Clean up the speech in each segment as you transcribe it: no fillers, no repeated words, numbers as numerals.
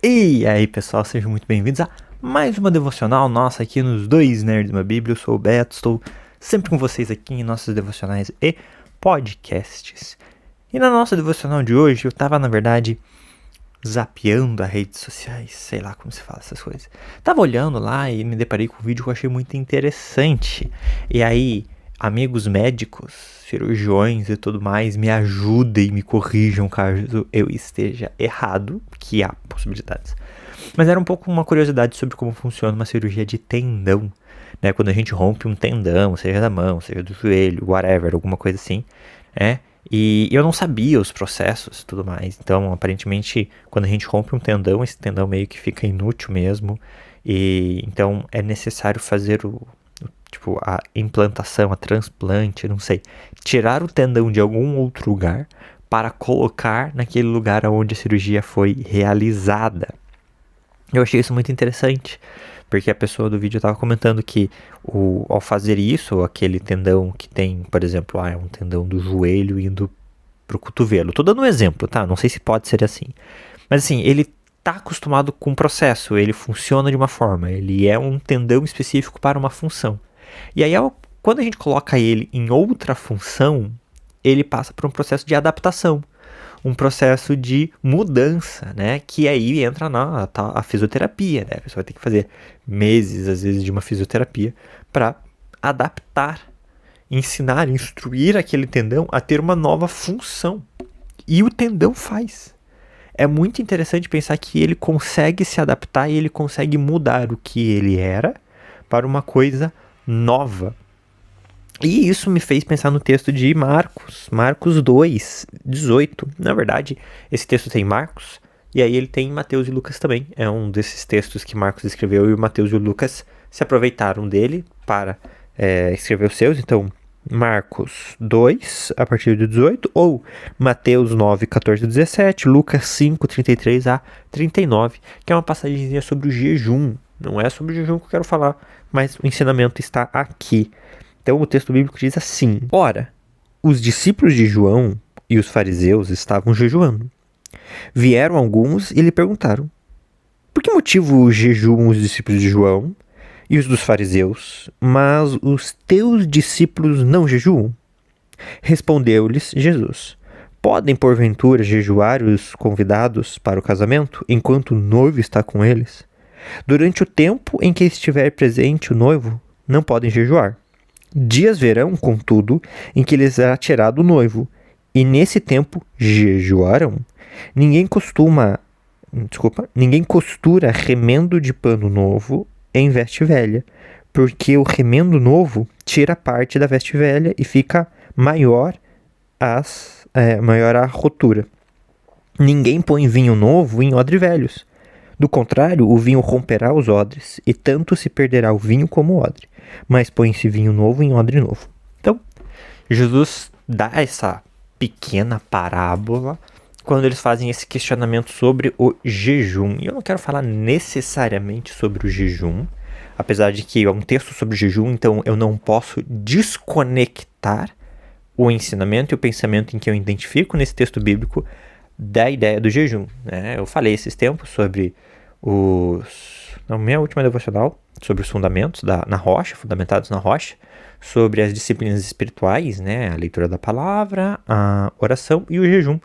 E aí pessoal, sejam muito bem-vindos a mais uma devocional nossa aqui nos Dois Nerds uma Bíblia. Eu sou o Beto, estou sempre com vocês aqui em nossos devocionais e podcasts. E na nossa devocional de hoje eu tava, na verdade, zapeando as redes sociais, sei lá como se fala essas coisas. Tava olhando lá e me deparei com um vídeo que eu achei muito interessante. E aí, amigos médicos, cirurgiões e tudo mais, me ajudem e me corrijam caso eu esteja errado, que há possibilidades. Mas era um pouco uma curiosidade sobre como funciona uma cirurgia de tendão, né? Quando a gente rompe um tendão, seja da mão, seja do joelho, whatever, alguma coisa assim, né? E eu não sabia os processos e tudo mais. Então, aparentemente, quando a gente rompe um tendão, esse tendão meio que fica inútil mesmo. E então é necessário fazer a implantação, a transplante, não sei. Tirar o tendão de algum outro lugar para colocar naquele lugar onde a cirurgia foi realizada. Eu achei isso muito interessante, porque a pessoa do vídeo estava comentando que ao fazer isso, aquele tendão que tem, por exemplo, é um tendão do joelho indo pro cotovelo. Tô dando um exemplo, tá? Não sei se pode ser assim. Mas assim, ele tá acostumado com o processo, ele funciona de uma forma, ele é um tendão específico para uma função. E aí, quando a gente coloca ele em outra função, ele passa por um processo de adaptação, um processo de mudança, né? Que aí entra a fisioterapia, né? A pessoa vai ter que fazer meses, às vezes, de uma fisioterapia para adaptar, ensinar, instruir aquele tendão a ter uma nova função. E o tendão faz. É muito interessante pensar que ele consegue se adaptar e ele consegue mudar o que ele era para uma coisa nova. E isso me fez pensar no texto de Marcos 2, 18. Na verdade, esse texto tem Marcos, e aí ele tem Mateus e Lucas também. É um desses textos que Marcos escreveu e o Mateus e o Lucas se aproveitaram dele para escrever os seus. Então, Marcos 2, a partir do 18, ou Mateus 9, 14 a 17, Lucas 5, 33 a 39, que é uma passagemzinha sobre o jejum. Não é sobre o jejum que eu quero falar, mas o ensinamento está aqui. Então o texto bíblico diz assim: Ora, os discípulos de João e os fariseus estavam jejuando. Vieram alguns e lhe perguntaram: Por que motivo jejuam os discípulos de João e os dos fariseus, mas os teus discípulos não jejuam? Respondeu-lhes Jesus: Podem porventura jejuar os convidados para o casamento, enquanto o noivo está com eles? Durante o tempo em que estiver presente o noivo, não podem jejuar. Dias verão, contudo, em que lhes será tirado o noivo, e nesse tempo jejuarão. Ninguém costura remendo de pano novo em veste velha, porque o remendo novo tira parte da veste velha e fica maior a rotura. Ninguém põe vinho novo em odres velhos. Do contrário, o vinho romperá os odres, e tanto se perderá o vinho como o odre. Mas põe-se vinho novo em odre novo. Então, Jesus dá essa pequena parábola quando eles fazem esse questionamento sobre o jejum. E eu não quero falar necessariamente sobre o jejum, apesar de que é um texto sobre o jejum, então eu não posso desconectar o ensinamento e o pensamento em que eu identifico nesse texto bíblico da ideia do jejum, né? Eu falei esses tempos sobre na minha última devocional, sobre os fundamentos fundamentados na rocha, sobre as disciplinas espirituais, né? A leitura da palavra, a oração e o jejum,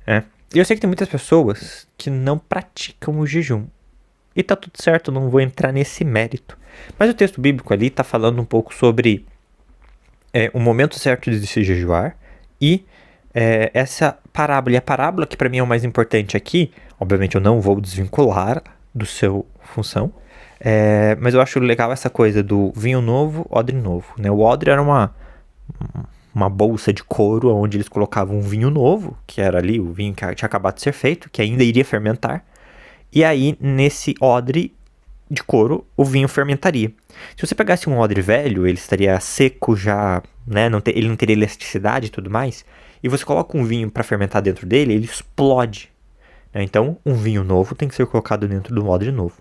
né? E eu sei que tem muitas pessoas que não praticam o jejum. E tá tudo certo, não vou entrar nesse mérito. Mas o texto bíblico ali tá falando um pouco sobre o momento certo de se jejuar e essa parábola. E a parábola que para mim é o mais importante aqui, obviamente eu não vou desvincular do seu função, mas eu acho legal essa coisa do vinho novo, odre novo, né? O odre era uma bolsa de couro onde eles colocavam um vinho novo, que era ali o vinho que tinha acabado de ser feito, que ainda iria fermentar, e aí nesse odre de couro o vinho fermentaria. Se você pegasse um odre velho, ele estaria seco já, né? Ele não teria elasticidade e tudo mais, e você coloca um vinho para fermentar dentro dele, ele explode. Então, um vinho novo tem que ser colocado dentro do odre novo.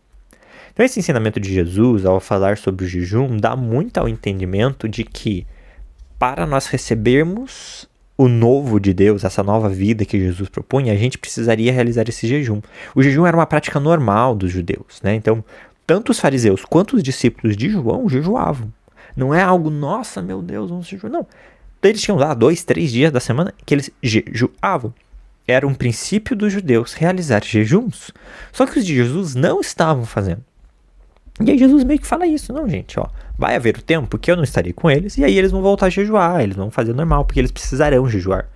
Então, esse ensinamento de Jesus, ao falar sobre o jejum, dá muito ao entendimento de que, para nós recebermos o novo de Deus, essa nova vida que Jesus propunha, a gente precisaria realizar esse jejum. O jejum era uma prática normal dos judeus, né? Então, tanto os fariseus quanto os discípulos de João jejuavam. Não é algo, nossa, meu Deus, vamos jejuar. Não. Eles tinham lá 2, 3 dias da semana que eles jejuavam. Era um princípio dos judeus realizar jejuns. Só que os de Jesus não estavam fazendo. E aí Jesus meio que fala isso, não, gente, ó, vai haver o tempo que eu não estarei com eles, e aí eles vão voltar a jejuar, eles vão fazer normal, porque eles precisarão jejuar.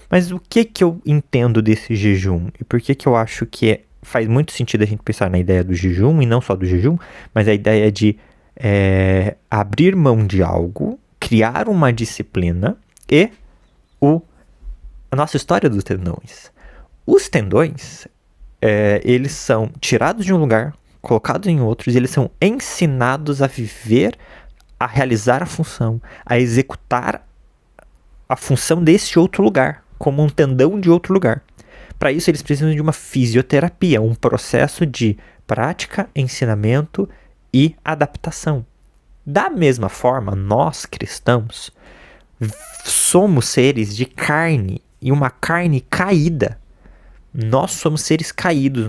Mas o que eu entendo desse jejum? E por que eu acho que faz muito sentido a gente pensar na ideia do jejum, e não só do jejum, mas a ideia de abrir mão de algo, criar uma disciplina e a nossa história dos tendões. Os tendões, eles são tirados de um lugar, colocados em outros, e eles são ensinados a viver, a realizar a função, a executar a função desse outro lugar, como um tendão de outro lugar. Para isso, eles precisam de uma fisioterapia, um processo de prática, ensinamento e adaptação. Da mesma forma, nós cristãos somos seres de carne, e uma carne caída. Nós somos seres caídos,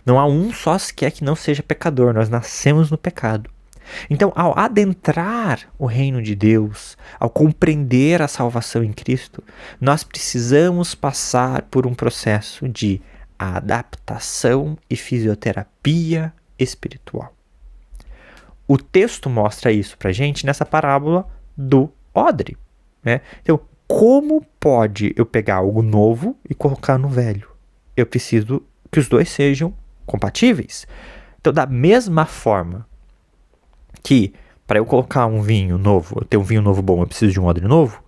não há um só sequer que não seja pecador, nós nascemos no pecado. Então, ao adentrar o reino de Deus, ao compreender a salvação em Cristo, nós precisamos passar por um processo de adaptação e fisioterapia espiritual. O texto mostra isso pra gente nessa parábola do odre, né? Então, como pode eu pegar algo novo e colocar no velho? Eu preciso que os dois sejam compatíveis. Então, da mesma forma que para eu colocar um vinho novo, eu ter um vinho novo bom, eu preciso de um odre novo,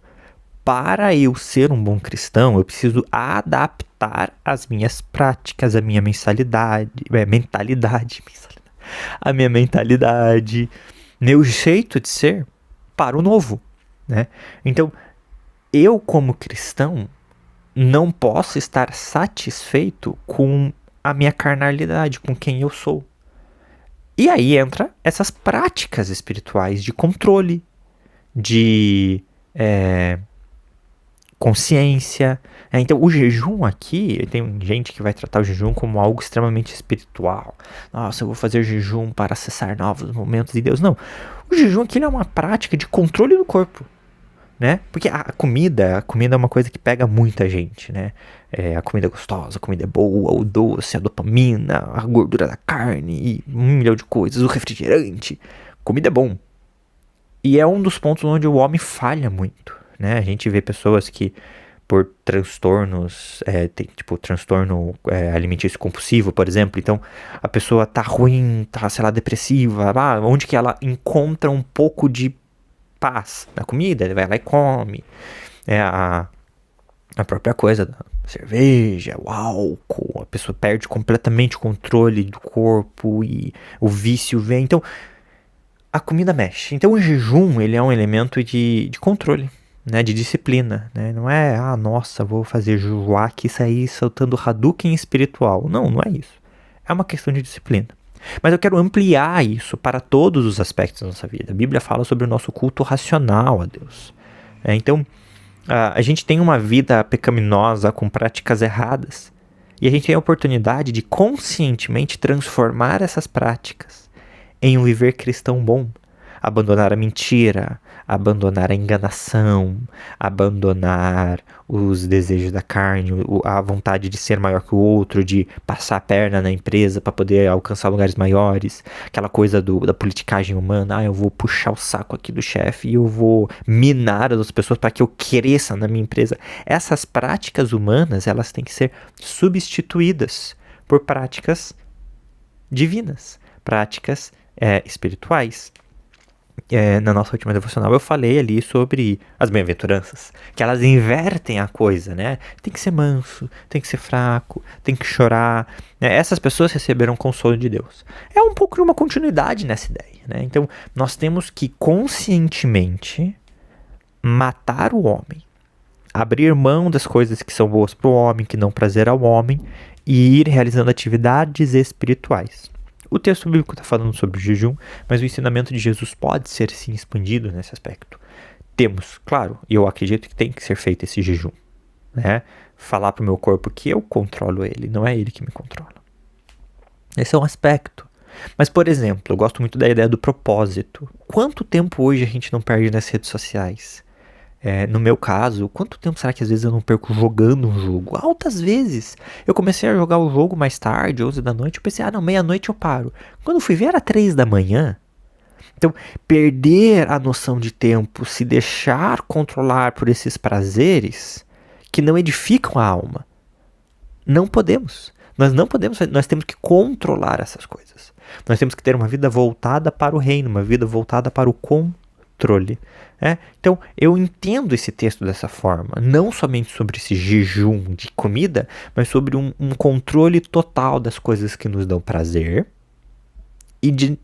para eu ser um bom cristão, eu preciso adaptar as minhas práticas, a minha a minha mentalidade, meu jeito de ser para o novo, né? Então, eu como cristão não posso estar satisfeito com a minha carnalidade, com quem eu sou. E aí entra essas práticas espirituais de controle, de consciência. Então, o jejum aqui, tem gente que vai tratar o jejum como algo extremamente espiritual. Nossa, eu vou fazer jejum para acessar novos momentos de Deus. Não, o jejum aqui é uma prática de controle do corpo, né? Porque a comida é uma coisa que pega muita gente, né? A comida é gostosa, a comida é boa, o doce, a dopamina, a gordura da carne, e 1 milhão de coisas, o refrigerante. Comida é bom. E é um dos pontos onde o homem falha muito, né? A gente vê pessoas que, por transtornos, tem tipo transtorno alimentício compulsivo, por exemplo. Então, a pessoa tá ruim, tá, sei lá, depressiva, onde que ela encontra um pouco de paz na comida, ele vai lá e come. A própria coisa da cerveja, o álcool, a pessoa perde completamente o controle do corpo e o vício vem. Então, a comida mexe. Então, o jejum, ele é um elemento de controle, né, de disciplina, né? Não é, nossa, vou fazer jejuar aqui e sair soltando Hadouken espiritual. Não, não é isso. É uma questão de disciplina. Mas eu quero ampliar isso para todos os aspectos da nossa vida. A Bíblia fala sobre o nosso culto racional a Deus. Então, a gente tem uma vida pecaminosa com práticas erradas. E a gente tem a oportunidade de conscientemente transformar essas práticas em um viver cristão bom. Abandonar a mentira, abandonar a enganação, abandonar os desejos da carne, a vontade de ser maior que o outro, de passar a perna na empresa para poder alcançar lugares maiores, aquela coisa da politicagem humana, eu vou puxar o saco aqui do chefe e eu vou minar as outras pessoas para que eu cresça na minha empresa. Essas práticas humanas, elas têm que ser substituídas por práticas divinas, práticas espirituais. Na nossa última devocional eu falei ali sobre as bem-aventuranças, que elas invertem a coisa, né? Tem que ser manso, tem que ser fraco, tem que chorar, né? Essas pessoas receberam consolo de Deus. É um pouco de uma continuidade nessa ideia, né? Então, nós temos que conscientemente matar o homem, abrir mão das coisas que são boas para o homem, que dão prazer ao homem, e ir realizando atividades espirituais. O texto bíblico está falando sobre o jejum, mas o ensinamento de Jesus pode ser sim expandido nesse aspecto. Temos, claro, e eu acredito que tem que ser feito esse jejum, né? Falar pro meu corpo que eu controlo ele, não é ele que me controla. Esse é um aspecto. Mas, por exemplo, eu gosto muito da ideia do propósito. Quanto tempo hoje a gente não perde nas redes sociais? No meu caso, quanto tempo será que às vezes eu não perco jogando um jogo? Altas vezes. Eu comecei a jogar o jogo mais tarde, 11 da noite, eu pensei, não, meia-noite eu paro. Quando eu fui ver era 3 da manhã. Então, perder a noção de tempo, se deixar controlar por esses prazeres que não edificam a alma. Não podemos. Nós não podemos, nós temos que controlar essas coisas. Nós temos que ter uma vida voltada para o reino, uma vida voltada para o controle. Então, eu entendo esse texto dessa forma, não somente sobre esse jejum de comida, mas sobre um controle total das coisas que nos dão prazer e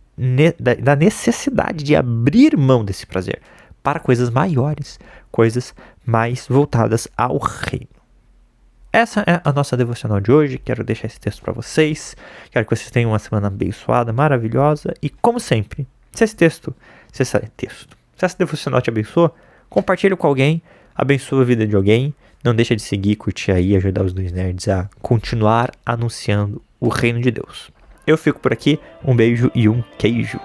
da necessidade de abrir mão desse prazer para coisas maiores, coisas mais voltadas ao reino. Essa é a nossa devocional de hoje. Quero deixar esse texto para vocês. Quero que vocês tenham uma semana abençoada, maravilhosa. E como sempre, se essa devocional te abençoa, compartilhe com alguém, abençoa a vida de alguém. Não deixa de seguir, curtir aí, ajudar os dois nerds a continuar anunciando o reino de Deus. Eu fico por aqui. Um beijo e um queijo.